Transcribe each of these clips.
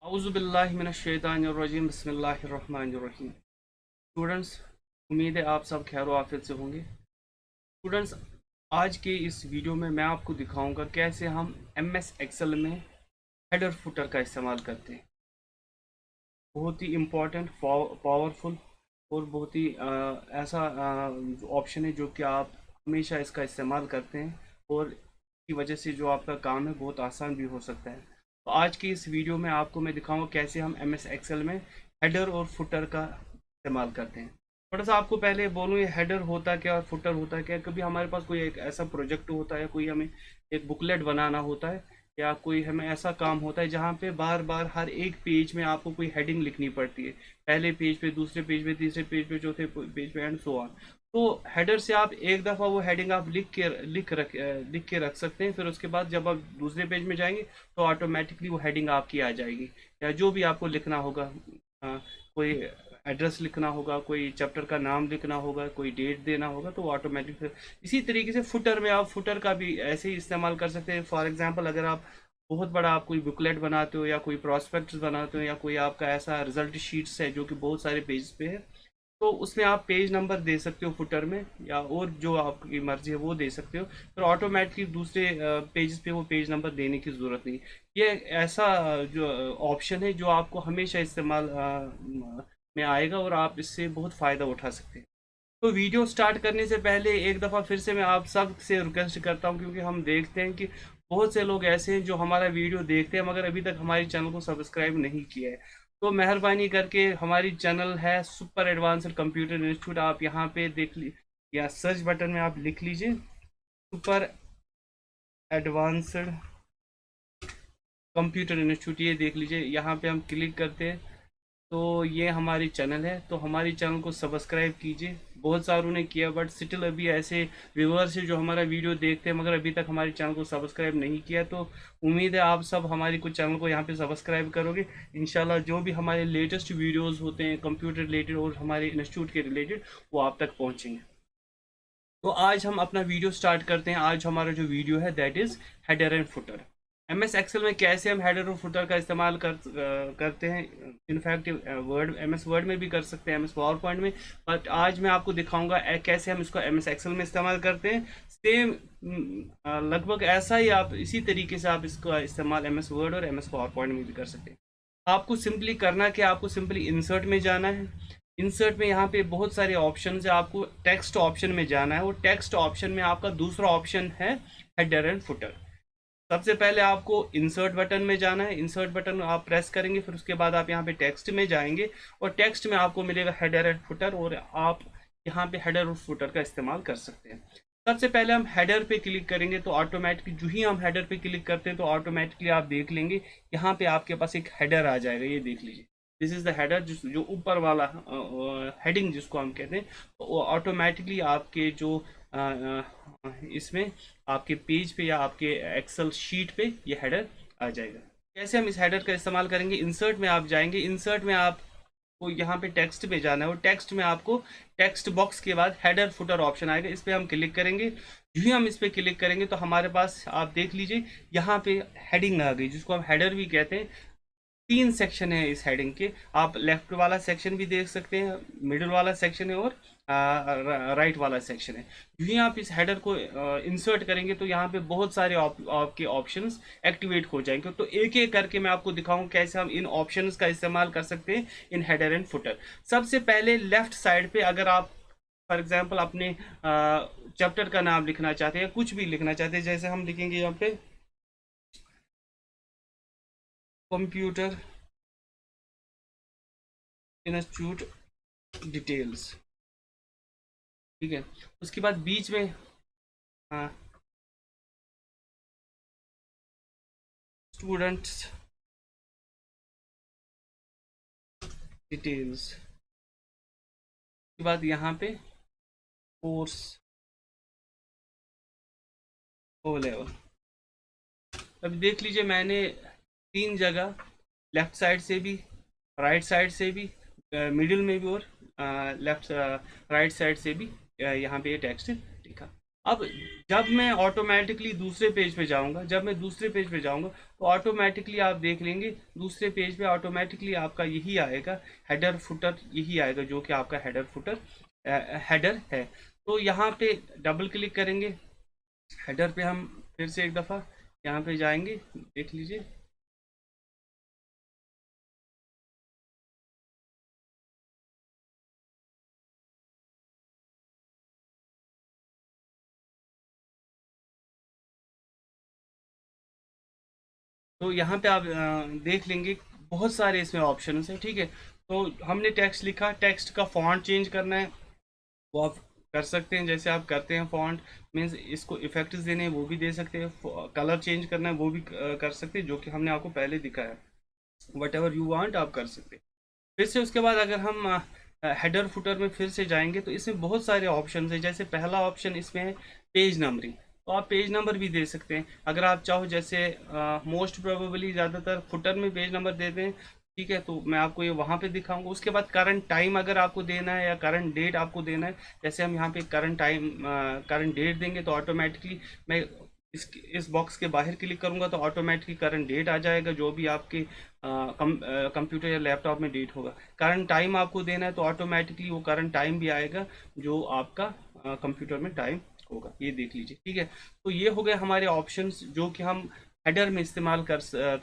औज़ुबिल्लाहि मिनश्शैतानिर्रजीम बिस्मिल्लाहिर्रहमानिर्रहीम। स्टूडेंट्स, उम्मीद है आप सब खैर आफियत से होंगे। स्टूडेंट्स, आज के इस वीडियो में मैं आपको दिखाऊंगा कैसे हम एमएस एक्सेल में हेडर फुटर का इस्तेमाल करते हैं। बहुत ही इम्पोर्टेंट, पावरफुल और बहुत ही ऐसा ऑप्शन है जो कि आप हमेशा इसका इस्तेमाल करते हैं और की वजह से जो आपका काम है बहुत आसान भी हो सकता है। तो आज की इस वीडियो में आपको मैं दिखाऊंगा कैसे हम एमएस एक्सेल में हेडर और फुटर का इस्तेमाल करते हैं। थोड़ा सा आपको पहले बोलूँ ये हेडर होता क्या और फुटर होता क्या। कभी हमारे पास कोई एक ऐसा प्रोजेक्ट होता है, कोई हमें एक बुकलेट बनाना होता है या कोई हमें ऐसा काम होता है जहाँ पे बार बार हर एक पेज में आपको कोई हेडिंग लिखनी पड़ती है। पहले पेज पे, दूसरे पेज पे, तीसरे पेज पे, चौथे पेज पे एंड सो ऑन। तो हेडर से आप एक दफ़ा वो हेडिंग आप लिख के रख सकते हैं। फिर उसके बाद जब आप दूसरे पेज में जाएंगे तो ऑटोमेटिकली वो हेडिंग आपकी आ जाएगी। या जो भी आपको लिखना होगा, कोई एड्रेस लिखना होगा, कोई चैप्टर का नाम लिखना होगा, कोई डेट देना होगा, तो वो ऑटोमेटिक। इसी तरीके से फुटर में आप फुटर का भी ऐसे ही इस्तेमाल कर सकते हैं। फॉर एग्जांपल, अगर आप बहुत बड़ा आप कोई बुकलेट बनाते हो या कोई प्रॉस्पेक्टस बनाते हो या कोई आपका ऐसा रिजल्ट शीट्स है जो कि बहुत सारे पेज पे है, तो उसमें आप पेज नंबर दे सकते हो फुटर में, या और जो आपकी मर्जी है वो दे सकते हो। फिर ऑटोमेटिकली दूसरे पेजेस पे वो पेज नंबर देने की ज़रूरत नहीं। ये ऐसा जो ऑप्शन है जो आपको हमेशा इस्तेमाल में आएगा और आप इससे बहुत फ़ायदा उठा सकते हैं। तो वीडियो स्टार्ट करने से पहले एक दफ़ा फिर से मैं आप सब से रिक्वेस्ट करता हूँ, क्योंकि हम देखते हैं कि बहुत से लोग ऐसे हैं जो हमारा वीडियो देखते हैं मगर अभी तक हमारे चैनल को सब्सक्राइब नहीं किया है। तो मेहरबानी करके, हमारी चैनल है सुपर एडवांस्ड कंप्यूटर इंस्टीट्यूट, आप यहाँ पे देख ली या सर्च बटन में आप लिख लीजिए सुपर एडवांस्ड कंप्यूटर इंस्टीट्यूट, ये देख लीजिए। यहाँ पे हम क्लिक करते हैं तो ये हमारी चैनल है। तो हमारी चैनल को सब्सक्राइब कीजिए। बहुत सारों ने किया बट स्टिल अभी ऐसे व्यूअर्स हैं जो हमारा वीडियो देखते हैं मगर अभी तक हमारे चैनल को सब्सक्राइब नहीं किया। तो उम्मीद है आप सब हमारी कुछ चैनल को यहाँ पे सब्सक्राइब करोगे। इंशाल्लाह जो भी हमारे लेटेस्ट वीडियोस होते हैं कंप्यूटर रिलेटेड और हमारे इंस्टीट्यूट के रिलेटेड, वो आप तक पहुँचेंगे। तो आज हम अपना वीडियो स्टार्ट करते हैं। आज हमारा जो वीडियो है that is header and footer. MS Excel में कैसे हम हेडर और फुटर का इस्तेमाल करते हैं। इनफैक्ट वर्ड, एमएस वर्ड में भी कर सकते हैं, एमएस पावर पॉइंट में। बट आज मैं आपको दिखाऊंगा कैसे हम इसको एमएस एक्सेल में इस्तेमाल करते हैं। सेम लगभग ऐसा ही आप इसी तरीके से आप इसका इस्तेमाल एमएस वर्ड और एमएस पावर पॉइंट में भी कर सकते हैं। आपको सिंपली करना क्या, आपको सिंपली इंसर्ट में जाना है। इंसर्ट में यहाँ पे बहुत सारे ऑप्शन है, आपको टेक्स्ट ऑप्शन में जाना है। और टेक्स्ट ऑप्शन में आपका दूसरा ऑप्शन है हेडर एंड फुटर। सबसे पहले आपको इंसर्ट बटन में जाना है। इंसर्ट बटन आप प्रेस करेंगे, फिर उसके बाद आप यहाँ पे टेक्स्ट में जाएंगे और टेक्स्ट में आपको मिलेगा हेडर एंड फुटर, और आप यहाँ पे हेडर और फुटर का इस्तेमाल कर सकते हैं। सबसे पहले हम हेडर पे क्लिक करेंगे तो ऑटोमेटिकली जो ही हम हेडर पे क्लिक करते हैं तो ऑटोमेटिकली आप देख लेंगे यहाँ पे आपके पास एक हेडर आ जाएगा। ये देख लीजिए, दिस इज द हेडर, जो ऊपर वाला हेडिंग जिसको हम कहते हैं। तो ऑटोमेटिकली आपके जो इसमें आपके पेज पे या आपके एक्सेल शीट पे ये हेडर आ जाएगा। कैसे हम इस हेडर का इस्तेमाल करेंगे, इंसर्ट में आप जाएंगे। इंसर्ट में आपको यहाँ पे टेक्स्ट पे जाना है और टेक्स्ट में आपको टेक्स्ट बॉक्स के बाद हेडर फुटर ऑप्शन आएगा, इस पर हम क्लिक करेंगे। जो ही हम इस पर क्लिक करेंगे तो हमारे पास आप देख लीजिए यहाँ पे हेडिंग आ गई, जिसको हम हेडर भी कहते हैं। तीन सेक्शन है इस हेडिंग के। आप लेफ्ट वाला सेक्शन भी देख सकते हैं, मिडिल वाला सेक्शन है और राइट वाला सेक्शन है। यूँ आप इस हेडर को इंसर्ट करेंगे तो यहाँ पे बहुत सारे आपके ऑप्शंस एक्टिवेट हो जाएंगे। तो एक एक करके मैं आपको दिखाऊं कैसे हम इन ऑप्शंस का इस्तेमाल कर सकते हैं इन हेडर एंड फुटर। सबसे पहले लेफ्ट साइड पे अगर आप फॉर एग्जाम्पल अपने चैप्टर का नाम लिखना चाहते हैं, कुछ भी लिखना चाहते हैं, जैसे हम लिखेंगे यहाँ पे कंप्यूटर इंस्टीट्यूट डिटेल्स, ठीक है। उसके बाद बीच में स्टूडेंट्स डिटेल्स के बाद यहाँ पे कोर्स ओ लेवल। अभी देख लीजिए मैंने तीन जगह, लेफ्ट साइड से भी, राइट साइड से भी, मिडिल में भी और लेफ्ट राइट साइड से भी यहाँ पे ये टेक्स्ट लिखा। अब जब मैं ऑटोमेटिकली दूसरे पेज पे जाऊंगा, जब मैं दूसरे पेज पे जाऊंगा तो ऑटोमेटिकली आप देख लेंगे दूसरे पेज पे ऑटोमेटिकली आपका यही आएगा, हेडर फुटर यही आएगा, जो कि आपका हेडर फुटर हेडर है। तो यहाँ पे डबल क्लिक करेंगे, हेडर पे हम फिर से एक दफ़ा यहाँ पे जाएंगे, देख लीजिए। तो यहाँ पे आप देख लेंगे बहुत सारे इसमें ऑप्शन है, ठीक है। तो हमने टेक्स्ट लिखा, टेक्स्ट का फॉन्ट चेंज करना है वो आप कर सकते हैं, जैसे आप करते हैं फॉन्ट मीन्स इसको इफेक्ट्स देने हैं वो भी दे सकते हैं, कलर चेंज करना है वो भी कर सकते हैं, जो कि हमने आपको पहले दिखाया। वट एवर यू वांट आप कर सकते हैं। फिर से उसके बाद अगर हम हेडर फुटर में फिर से जाएंगे तो इसमें बहुत सारे ऑप्शन है। जैसे पहला ऑप्शन इसमें है पेज नंबरिंग, तो आप पेज नंबर भी दे सकते हैं अगर आप चाहो। जैसे मोस्ट प्रोबेबली ज़्यादातर फुटर में पेज नंबर देते हैं, ठीक है, तो मैं आपको ये वहाँ पे दिखाऊंगा। उसके बाद करंट टाइम अगर आपको देना है या करंट डेट आपको देना है, जैसे हम यहाँ पे करंट टाइम करंट डेट देंगे तो ऑटोमेटिकली मैं इस बॉक्स के बाहर क्लिक करूंगा तो ऑटोमेटिकली करंट डेट आ जाएगा, जो भी आपके कंप्यूटर या लैपटॉप में डेट होगा। करंट टाइम आपको देना है तो ऑटोमेटिकली वो करंट टाइम भी आएगा जो आपका कंप्यूटर में टाइम होगा, ये देख लीजिए, ठीक है। तो ये हो गए हमारे ऑप्शंस जो कि हम हेडर में इस्तेमाल कर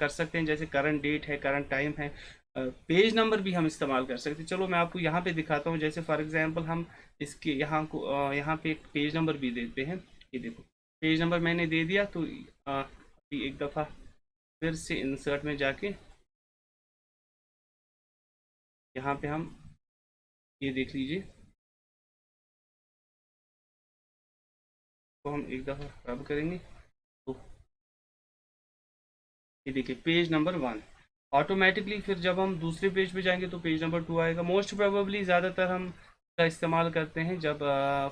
सकते हैं, जैसे करंट डेट है, करंट टाइम है, पेज नंबर भी हम इस्तेमाल कर सकते हैं। चलो मैं आपको यहाँ पे दिखाता हूँ, जैसे फॉर एग्जांपल हम इसके यहाँ पे एक पेज नंबर भी देते हैं। ये देखो पेज नंबर मैंने दे दिया, तो अभी एक दफ़ा फिर से इंसर्ट में जाके यहाँ पे हम ये देख लीजिए, तो हम एक दफ़ा रब करेंगे तो ये देखिए पेज नंबर 1 ऑटोमेटिकली। फिर जब हम दूसरे पेज पे जाएंगे तो पेज नंबर 2 आएगा। मोस्ट प्रोबेबली ज़्यादातर हम का इस्तेमाल करते हैं जब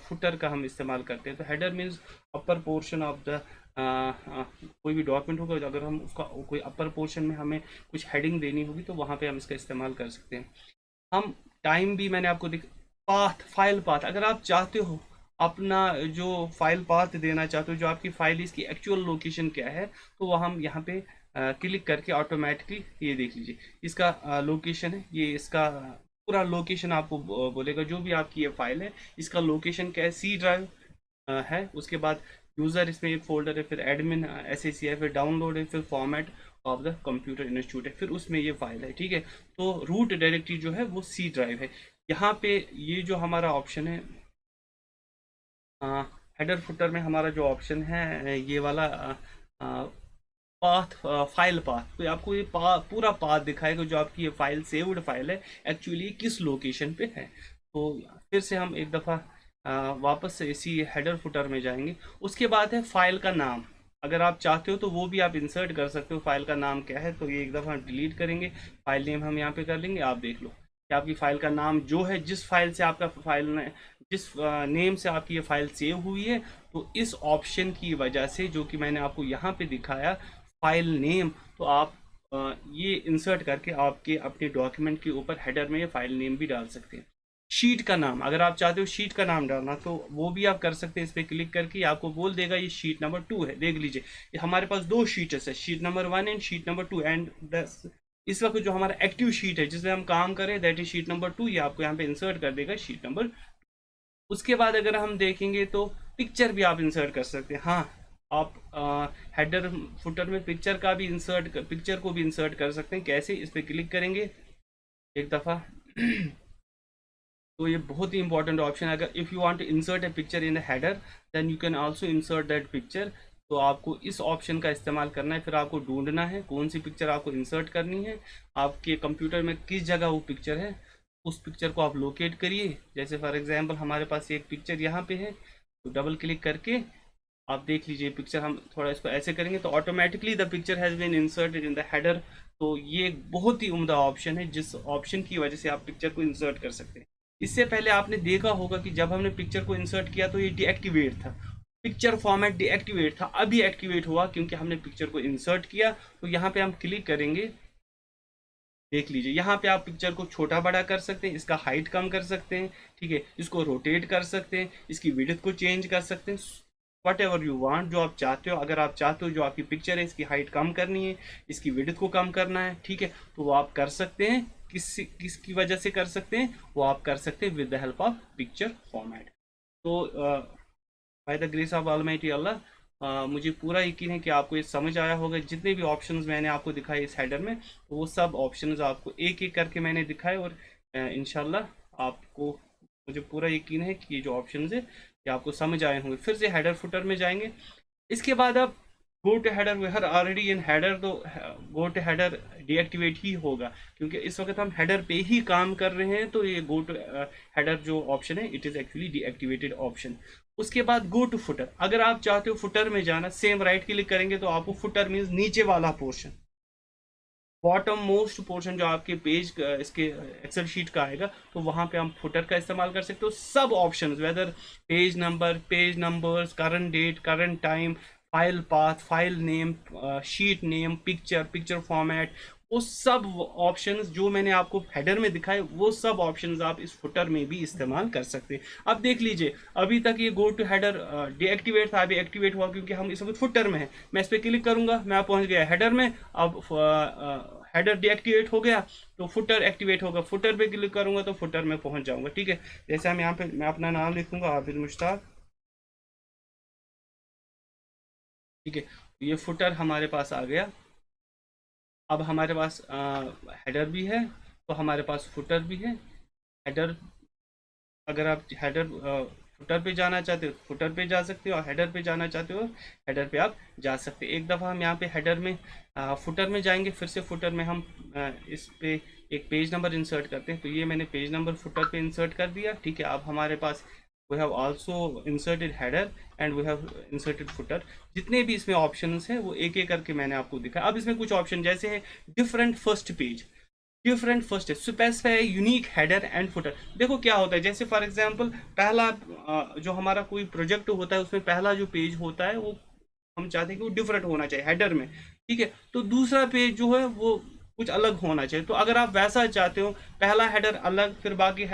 फुटर का हम इस्तेमाल करते हैं। तो header means upper portion of the कोई भी डॉक्यूमेंट होगा, अगर हम उसका कोई अपर पोर्शन में हमें कुछ हेडिंग देनी होगी तो वहाँ पे हम इसका इस्तेमाल कर सकते हैं। हम टाइम भी मैंने आपको पाथ, फाइल पाथ, अगर आप चाहते हो अपना जो फाइल पाथ देना चाहते हो, जो आपकी फाइल इसकी एक्चुअल लोकेशन क्या है, तो वह हम यहाँ पे क्लिक करके ऑटोमेटिकली ये देख लीजिए इसका लोकेशन है, ये इसका पूरा लोकेशन आपको बोलेगा। जो भी आपकी ये फाइल है इसका लोकेशन क्या है, सी ड्राइव है। उसके बाद यूज़र इसमें एक फोल्डर है, फिर एडमिन SAC है, फिर डाउनलोड है, फिर format of the computer institute है, फिर उसमें ये फाइल है, ठीक है। तो रूट डायरेक्टरी जो है वो सी ड्राइव है। यहाँ पे ये जो हमारा ऑप्शन है हेडर फुटर में, हमारा जो ऑप्शन है ये वाला पाथ, फाइल पाथ, तो आपको ये पूरा पाथ दिखाएगा जो आपकी ये फाइल सेव्ड फाइल है एक्चुअली किस लोकेशन पे है। तो फिर से हम एक दफ़ा वापस से इसी हेडर फुटर में जाएंगे। उसके बाद है फाइल का नाम, अगर आप चाहते हो तो वो भी आप इंसर्ट कर सकते हो। फाइल का नाम क्या है, तो ये एक दफ़ा डिलीट करेंगे, फाइल नेम हम यहाँ पे कर लेंगे। आप देख लो कि आपकी फ़ाइल का नाम जो है, जिस फाइल से आपका फाइल ने जिस नेम से आपकी ये फाइल सेव हुई है, तो इस ऑप्शन की वजह से जो कि मैंने आपको यहाँ पे दिखाया फाइल नेम, तो आप ये इंसर्ट करके आपके अपने डॉक्यूमेंट के ऊपर हेडर में ये फाइल नेम भी डाल सकते हैं। शीट का नाम, अगर आप चाहते हो शीट का नाम डालना तो वो भी आप कर सकते हैं। इस पर क्लिक करके आपको बोल देगा ये शीट नंबर 2 है। देख लीजिए ये हमारे पास 2 शीट्स है, sheet number 1 and sheet number 2, and इस वक्त जो हमारा एक्टिव शीट है जिसमें हम काम करें दैट इज शीट नंबर 2, ये आपको यहाँ पे इंसर्ट कर देगा शीट नंबर। उसके बाद अगर हम देखेंगे तो पिक्चर भी आप इंसर्ट कर सकते हैं। हाँ, आप हेडर फुटर में पिक्चर को भी इंसर्ट कर सकते हैं। कैसे, इस पर क्लिक करेंगे एक दफ़ा तो ये बहुत ही इंपॉर्टेंट ऑप्शन है। अगर if you want to insert a picture in the header then you can also insert that picture. तो आपको इस ऑप्शन का इस्तेमाल करना है, फिर आपको ढूंढना है कौन सी पिक्चर आपको इंसर्ट करनी है, आपके कंप्यूटर में किस जगह वो पिक्चर है, उस पिक्चर को आप लोकेट करिए। जैसे फॉर एग्जांपल हमारे पास एक पिक्चर यहाँ पे है, तो डबल क्लिक करके आप देख लीजिए पिक्चर, हम थोड़ा इसको ऐसे करेंगे तो automatically the picture has been inserted in the header. तो ये एक बहुत ही उम्दा ऑप्शन है जिस ऑप्शन की वजह से आप पिक्चर को इंसर्ट कर सकते हैं। इससे पहले आपने देखा होगा कि जब हमने पिक्चर को इंसर्ट किया तो ये डीएक्टिवेट था, पिक्चर फॉर्मेट डीएक्टिवेट था, अभी एक्टिवेट हुआ क्योंकि हमने पिक्चर को इंसर्ट किया। तो यहाँ पे हम क्लिक करेंगे, देख लीजिए यहाँ पे आप पिक्चर को छोटा बड़ा कर सकते हैं, इसका हाइट कम कर सकते हैं, ठीक है, इसको रोटेट कर सकते हैं, इसकी विड्थ को चेंज कर सकते हैं। वट एवर यू वांट, जो आप चाहते हो। अगर आप चाहते हो जो आपकी पिक्चर है इसकी हाइट कम करनी है, इसकी विड्थ को कम करना है, ठीक है, तो वो आप कर सकते हैं। किसकी वजह से कर सकते हैं, वो आप कर सकते हैं with the help of picture format. तो by the grace of almighty Allah, मुझे पूरा यकीन है कि आपको ये समझ आया होगा। जितने भी ऑप्शंस मैंने आपको दिखाए इस हेडर में, तो वो सब ऑप्शंस आपको एक एक करके मैंने दिखाए, और इंशाल्लाह आपको, मुझे पूरा यकीन है कि ये जो ऑप्शंस है ये आपको समझ आए होंगे। फिर से हेडर फुटर में जाएंगे। इसके बाद आप go to header, we are already in header, तो गो टू हेडर डीएक्टिवेट ही होगा, क्योंकि इस वक्त हम हेडर पे ही काम कर रहे हैं। तो ये गो टू हेडर जो ऑप्शन है it is actually deactivated option. उसके बाद गो टू फुटर, अगर आप चाहते हो फुटर में जाना, सेम राइट क्लिक करेंगे तो आपको फुटर मीन्स नीचे वाला पोर्शन, बॉटम मोस्ट पोर्शन जो आपके पेज इसके एक्सेल शीट का आएगा, तो वहां पे हम फुटर का इस्तेमाल कर सकते हो। सब options, whether page number, page numbers, current date, current time, file path, file name, sheet name, picture, picture format, वो सब ऑप्शंस जो मैंने आपको हेडर में दिखाए, वो सब ऑप्शंस आप इस फुटर में भी इस्तेमाल कर सकते हैं। अब देख लीजिए, अभी तक ये गो टू हेडर डीएक्टिवेट था, अभी एक्टिवेट हुआ क्योंकि हम इस वक्त फुटर में है। मैं इस पर क्लिक करूंगा, मैं पहुंच गया हेडर में। अब हेडर डीएक्टिवेट हो गया तो फुटर एक्टिवेट होगा, फुटर पे क्लिक करूंगा तो फुटर में पहुंच जाऊंगा, ठीक है। जैसे हम यहाँ पे, मैं अपना नाम लिखूंगा हाफिज मुश्ताक, ठीक है, ये फुटर हमारे पास आ गया। अब हमारे पास हेडर भी है, तो हमारे पास फुटर भी है। हेडर, अगर आप हेडर फुटर पे जाना चाहते हो फुटर पे जा सकते हो, और हेडर पे जाना चाहते हो हेडर पे आप जा सकते हो। एक दफ़ा हम यहाँ पे हेडर में फुटर में जाएंगे, फिर से फुटर में हम इस पे एक पेज नंबर इंसर्ट करते हैं। तो ये मैंने पेज नंबर फुटर पे इंसर्ट कर दिया, ठीक है। अब हमारे पास we have also inserted header and we have inserted footer. जितने भी इसमें ऑप्शंस हैं वो एक एक करके मैंने आपको दिखाया। अब इसमें कुछ ऑप्शन जैसे है different first page, different first है, specify unique header and footer. देखो क्या होता है, जैसे फॉर एग्जांपल पहला जो हमारा कोई प्रोजेक्ट होता है उसमें पहला जो पेज होता है वो हम चाहते हैं कि वो डिफरेंट होना चाहिए हेडर में, ठीक है। तो दूसरा पेज जो है वो कुछ अलग होना चाहिए। तो अगर आप वैसा चाहते हो, पहला हेडर अलग फिर बाकी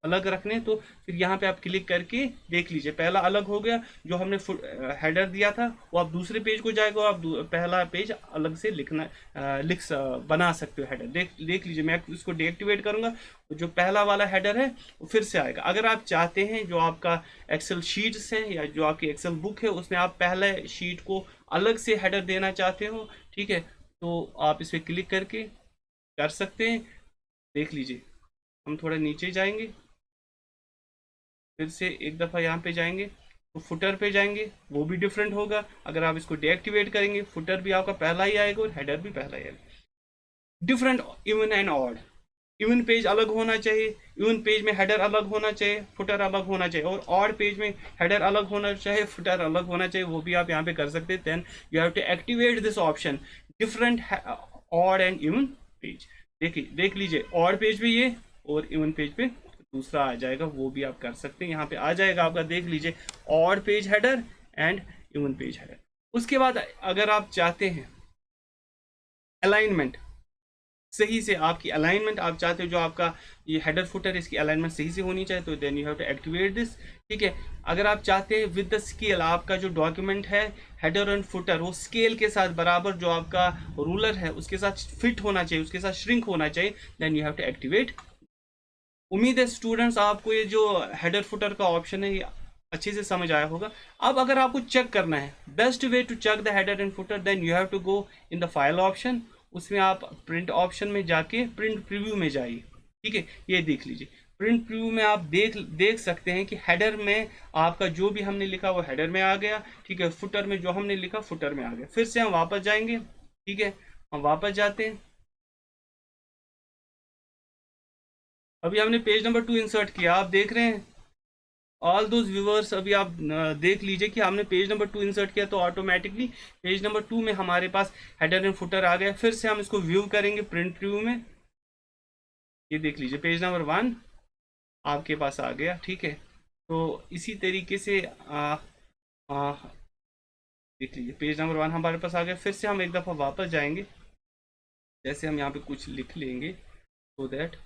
अलग रखने, तो फिर यहाँ पे आप क्लिक करके देख लीजिए, पहला अलग हो गया, जो हमने हेडर दिया था वो आप दूसरे पेज को जाएगा, आप पहला पेज अलग से लिखना बना सकते हो हेडर। देख लीजिए, मैं इसको डीएक्टिवेट करूंगा, जो पहला वाला हेडर है वो फिर से आएगा। अगर आप चाहते हैं जो आपका एक्सेल शीट्स है या जो आपकी एक्सेल बुक है उसमें आप पहले शीट को अलग से हेडर देना चाहते हो, ठीक है, तो आप इस पर क्लिक करके कर सकते हैं। देख लीजिए, हम थोड़ा नीचे जाएंगे, फिर से एक दफ़ा यहाँ पे जाएंगे तो फुटर पे जाएंगे, वो भी डिफरेंट होगा। अगर आप इसको डीएक्टिवेट करेंगे फुटर भी आपका पहला ही आएगा और हेडर भी पहला ही आएगा। Different even and odd, even page अलग होना चाहिए, इवन पेज में हेडर अलग होना चाहिए, फुटर अलग होना चाहिए, और ऑड पेज में हेडर अलग होना चाहिए, फुटर अलग होना चाहिए, वो भी आप यहाँ पे कर सकते हैं। Then you have to activate this option different odd and even page. देखिए, देख लीजिए, ऑड पेज पे ये और इवन पेज पे दूसरा आ जाएगा, वो भी आप कर सकते हैं। यहाँ पे आ जाएगा आपका, देख लीजिए, odd page header and even page header. उसके बाद अगर आप चाहते हैं अलाइनमेंट सही से, आपकी अलाइनमेंट आप चाहते हो जो आपका ये हेडर फुटर इसकी अलाइनमेंट सही से होनी चाहिए, तो then you have to activate this, ठीक है। अगर आप चाहते हैं विद द स्केल, आपका जो डॉक्यूमेंट है हेडर एंड फुटर वो स्केल के साथ बराबर, जो आपका रूलर है उसके साथ फिट होना चाहिए, उसके साथ श्रिंक होना चाहिए, then you have to activate. उम्मीद है स्टूडेंट्स आपको ये जो हेडर फुटर का ऑप्शन है ये अच्छे से समझ आया होगा। अब अगर आपको चेक करना है, best way to check the header and footer, then you have to go in the file option, उसमें आप प्रिंट ऑप्शन में जाके प्रिंट प्रीव्यू में जाइए, ठीक है। ये देख लीजिए, प्रिंट प्रीव्यू में आप देख सकते हैं कि हेडर में आपका जो भी हमने लिखा वो हेडर में आ गया, ठीक है। फुटर में जो हमने लिखा फुटर में आ गया। फिर से हम वापस जाएंगे, ठीक है, हम वापस जाते हैं। अभी हमने पेज नंबर 2 इंसर्ट किया, आप देख रहे हैं ऑल दोज व्यूवर्स, अभी आप देख लीजिए कि हमने पेज नंबर 2 इंसर्ट किया तो ऑटोमेटिकली पेज नंबर 2 में हमारे पास हेडर एंड फुटर आ गया। फिर से हम इसको व्यू करेंगे प्रिंट व्यू में, ये देख लीजिए पेज नंबर 1 आपके पास आ गया, ठीक है। तो इसी तरीके से आ, देख लीजिए पेज नंबर 1 हमारे पास आ गया। फिर से हम एक दफ़ा वापस जाएंगे, जैसे हम यहाँ पे कुछ लिख लेंगे सो दैट,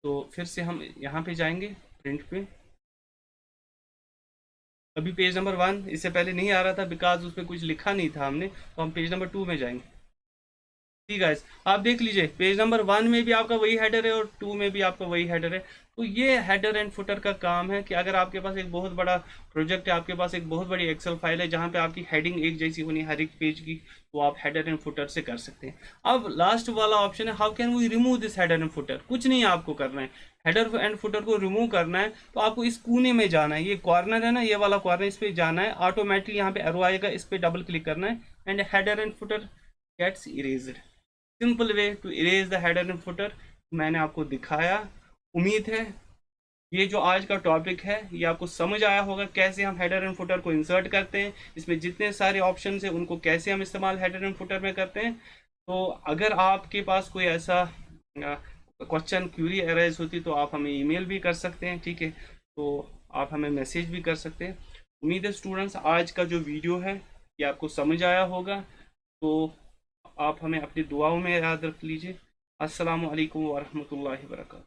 तो फिर से हम यहाँ पे जाएंगे प्रिंट पे, अभी पेज नंबर 1 इससे पहले नहीं आ रहा था बिकॉज उस पर कुछ लिखा नहीं था हमने, तो हम पेज नंबर 2 में जाएंगे। ठीक है, आप देख लीजिए पेज नंबर 1 में भी आपका वही हेडर है और 2 में भी आपका वही हेडर है। तो ये हेडर एंड फुटर का काम है कि अगर आपके पास एक बहुत बड़ा प्रोजेक्ट है, आपके पास एक बहुत बड़ी एक्सेल फाइल है जहाँ पे आपकी हेडिंग एक जैसी होनी है हर एक पेज की, तो आप हेडर एंड फुटर से कर सकते हैं। अब लास्ट वाला ऑप्शन है, how can we remove this header and footer. कुछ नहीं आपको करना है, हेडर एंड फुटर को रिमूव करना है तो आपको इस कोने में जाना है, ये कॉर्नर है ना, ये वाला कॉर्नर, इस पर जाना है, ऑटोमेटिकली यहाँ पे एरो आएगा, इस पर डबल क्लिक करना है and header and footer gets erased. Simple way to erase the header and footer मैंने आपको दिखाया। उम्मीद है ये जो आज का टॉपिक है ये आपको समझ आया होगा, कैसे हम हेडर एंड फुटर को इंसर्ट करते हैं, इसमें जितने सारे ऑप्शंस हैं उनको कैसे हम इस्तेमाल हेडर एंड फुटर में करते हैं। तो अगर आपके पास कोई ऐसा क्वेश्चन क्यूरी अराइज होती तो आप हमें ईमेल भी कर सकते हैं, ठीक है, तो आप हमें मैसेज भी कर सकते हैं। उम्मीद है स्टूडेंट्स आज का जो वीडियो है ये आपको समझ आया होगा, तो आप हमें अपनी दुआओं में याद रख लीजिए। अस्सलामु अलैकुम वरहमतुल्लाहि वबरकातुहू।